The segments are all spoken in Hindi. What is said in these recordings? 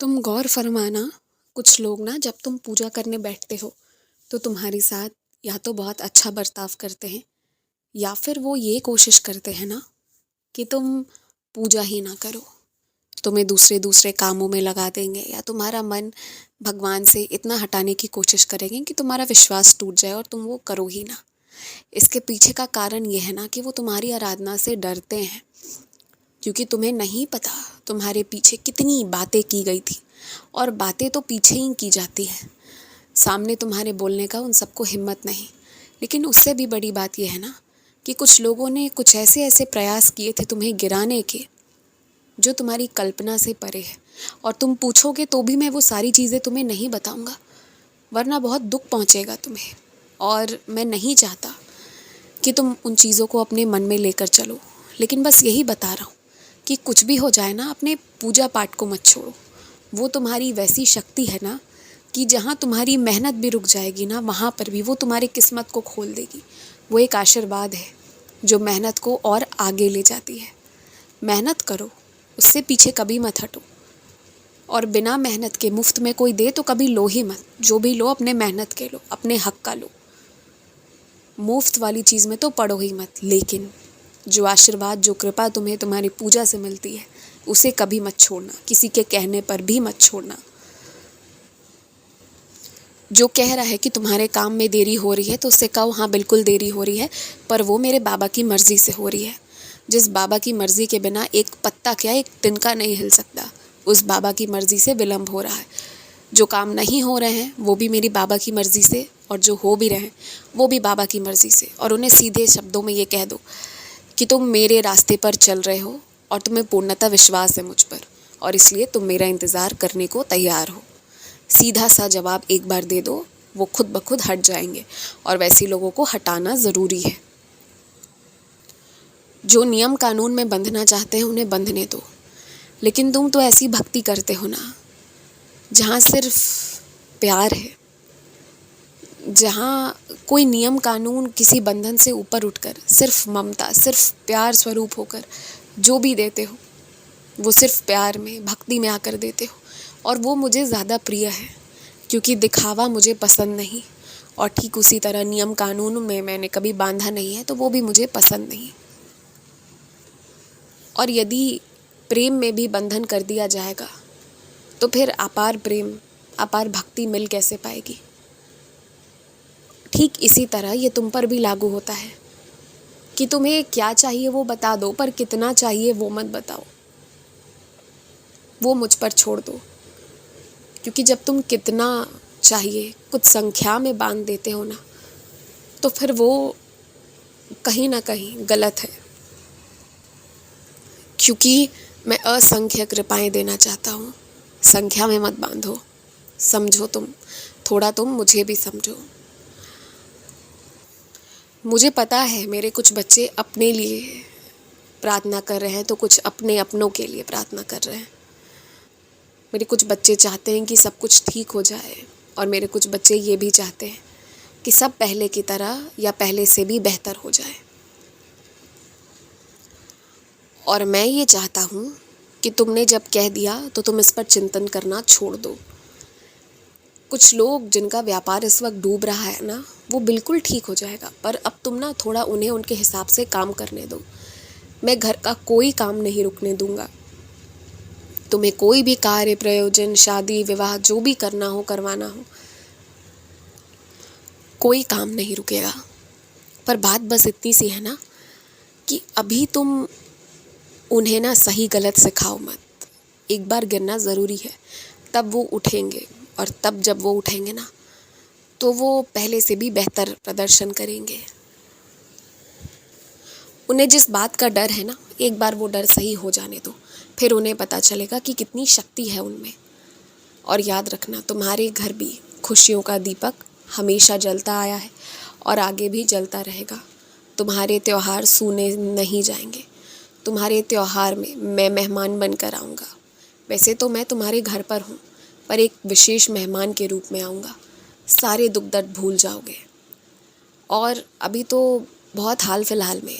तुम गौर फरमाना, कुछ लोग ना जब तुम पूजा करने बैठते हो तो तुम्हारे साथ या तो बहुत अच्छा बर्ताव करते हैं या फिर वो ये कोशिश करते हैं ना कि तुम पूजा ही ना करो। तुम्हें दूसरे दूसरे कामों में लगा देंगे या तुम्हारा मन भगवान से इतना हटाने की कोशिश करेंगे कि तुम्हारा विश्वास टूट जाए और तुम वो करो ही ना। इसके पीछे का कारण ये है ना कि वो तुम्हारी आराधना से डरते हैं, क्योंकि तुम्हें नहीं पता तुम्हारे पीछे कितनी बातें की गई थी। और बातें तो पीछे ही की जाती है, सामने तुम्हारे बोलने का उन सबको हिम्मत नहीं। लेकिन उससे भी बड़ी बात यह है ना कि कुछ लोगों ने कुछ ऐसे ऐसे प्रयास किए थे तुम्हें गिराने के, जो तुम्हारी कल्पना से परे है। और तुम पूछोगे तो भी मैं वो सारी चीज़ें तुम्हें नहीं बताऊंगा, वरना बहुत दुख पहुंचेगा तुम्हें। और मैं नहीं चाहता कि तुम उन चीज़ों को अपने मन में लेकर चलो। लेकिन बस यही बता रहा हूँ कि कुछ भी हो जाए ना, अपने पूजा पाठ को मत छोड़ो। वो तुम्हारी वैसी शक्ति है ना कि जहाँ तुम्हारी मेहनत भी रुक जाएगी ना, वहाँ पर भी वो तुम्हारी किस्मत को खोल देगी। वो एक आशीर्वाद है जो मेहनत को और आगे ले जाती है। मेहनत करो, उससे पीछे कभी मत हटो। और बिना मेहनत के मुफ्त में कोई दे तो कभी लो ही मत। जो भी लो अपने मेहनत के लो, अपने हक का लो। मुफ्त वाली चीज़ में तो पड़ो ही मत। लेकिन जो आशीर्वाद, जो कृपा तुम्हें तुम्हारी पूजा से मिलती है, उसे कभी मत छोड़ना, किसी के कहने पर भी मत छोड़ना। जो कह रहा है कि तुम्हारे काम में देरी हो रही है तो उससे कहो हाँ बिल्कुल देरी हो रही है, पर वो मेरे बाबा की मर्ज़ी से हो रही है। जिस बाबा की मर्ज़ी के बिना एक पत्ता क्या, एक तिनका नहीं हिल सकता, उस बाबा की मर्ज़ी से विलम्ब हो रहा है। जो काम नहीं हो रहे हैं वो भी मेरी बाबा की मर्ज़ी से, और जो हो भी रहे हैं वो भी बाबा की मर्ज़ी से। और उन्हें सीधे शब्दों में ये कह दो कि तुम मेरे रास्ते पर चल रहे हो और तुम्हें पूर्णतः विश्वास है मुझ पर, और इसलिए तुम मेरा इंतज़ार करने को तैयार हो। सीधा सा जवाब एक बार दे दो, वो खुद ब खुद हट जाएंगे। और वैसे लोगों को हटाना ज़रूरी है। जो नियम कानून में बंधना चाहते हैं उन्हें बंधने दो। लेकिन तुम तो ऐसी भक्ति करते हो ना जहाँ सिर्फ प्यार है, जहाँ कोई नियम कानून किसी बंधन से ऊपर उठकर सिर्फ ममता, सिर्फ प्यार स्वरूप होकर जो भी देते हो वो सिर्फ प्यार में, भक्ति में आकर देते हो। और वो मुझे ज़्यादा प्रिय है, क्योंकि दिखावा मुझे पसंद नहीं। और ठीक उसी तरह नियम कानून में मैंने कभी बांधा नहीं है तो वो भी मुझे पसंद नहीं। और यदि प्रेम में भी बंधन कर दिया जाएगा तो फिर अपार प्रेम, अपार भक्ति मिल कैसे पाएगी। ठीक इसी तरह ये तुम पर भी लागू होता है कि तुम्हें क्या चाहिए वो बता दो, पर कितना चाहिए वो मत बताओ। वो मुझ पर छोड़ दो, क्योंकि जब तुम कितना चाहिए कुछ संख्या में बांध देते हो ना, तो फिर वो कहीं ना कहीं गलत है। क्योंकि मैं असंख्य कृपाएं देना चाहता हूँ, संख्या में मत बांधो। समझो तुम, थोड़ा तुम मुझे भी समझो। मुझे पता है मेरे कुछ बच्चे अपने लिए प्रार्थना कर रहे हैं तो कुछ अपने अपनों के लिए प्रार्थना कर रहे हैं। मेरे कुछ बच्चे चाहते हैं कि सब कुछ ठीक हो जाए, और मेरे कुछ बच्चे ये भी चाहते हैं कि सब पहले की तरह या पहले से भी बेहतर हो जाए। और मैं ये चाहता हूँ कि तुमने जब कह दिया तो तुम इस पर चिंतन करना छोड़ दो। कुछ लोग जिनका व्यापार इस वक्त डूब रहा है ना, वो बिल्कुल ठीक हो जाएगा, पर अब तुम ना थोड़ा उन्हें उनके हिसाब से काम करने दो। मैं घर का कोई काम नहीं रुकने दूंगा। तुम्हें कोई भी कार्य, प्रयोजन, शादी, विवाह जो भी करना हो, करवाना हो, कोई काम नहीं रुकेगा। पर बात बस इतनी सी है ना कि अभी तुम उन्हें ना सही गलत सिखाओ मत। एक बार गिरना ज़रूरी है, तब वो उठेंगे। और तब जब वो उठेंगे ना तो वो पहले से भी बेहतर प्रदर्शन करेंगे। उन्हें जिस बात का डर है ना, एक बार वो डर सही हो जाने दो, फिर उन्हें पता चलेगा कि कितनी शक्ति है उनमें। और याद रखना, तुम्हारे घर भी खुशियों का दीपक हमेशा जलता आया है और आगे भी जलता रहेगा। तुम्हारे त्यौहार सूने नहीं जाएंगे। तुम्हारे त्यौहार में मैं मेहमान बनकर आऊँगा। वैसे तो मैं तुम्हारे घर पर हूँ, पर एक विशेष मेहमान के रूप में आऊँगा। सारे दुख दर्द भूल जाओगे। और अभी तो बहुत हाल फिलहाल में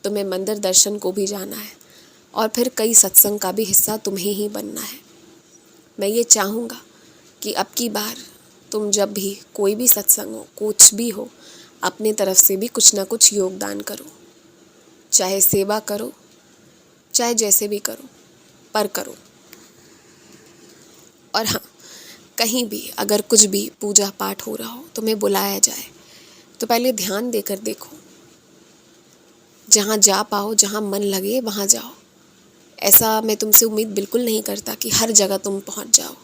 तुम्हें मंदिर दर्शन को भी जाना है, और फिर कई सत्संग का भी हिस्सा तुम्हें ही बनना है। मैं ये चाहूँगा कि अब की बार तुम जब भी कोई भी सत्संग हो, कुछ भी हो, अपने तरफ से भी कुछ ना कुछ योगदान करो। चाहे सेवा करो, चाहे जैसे भी करो, पर करो। और हाँ, कहीं भी अगर कुछ भी पूजा पाठ हो रहा हो, तुम्हें बुलाया जाए, तो पहले ध्यान देकर देखो। जहाँ जा पाओ, जहाँ मन लगे वहाँ जाओ। ऐसा मैं तुमसे उम्मीद बिल्कुल नहीं करता कि हर जगह तुम पहुँच जाओ,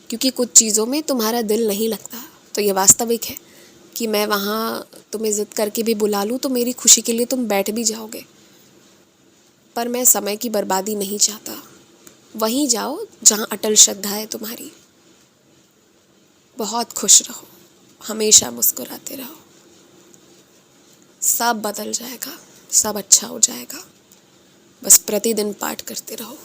क्योंकि कुछ चीज़ों में तुम्हारा दिल नहीं लगता। तो ये वास्तविक है कि मैं वहाँ तुम्हें ज़िद करके भी बुला लूँ तो मेरी खुशी के लिए तुम बैठ भी जाओगे, पर मैं समय की बर्बादी नहीं चाहता। वहीं जाओ जहाँ अटल श्रद्धा है तुम्हारी। बहुत खुश रहो, हमेशा मुस्कुराते रहो। सब बदल जाएगा, सब अच्छा हो जाएगा। बस प्रतिदिन पाठ करते रहो।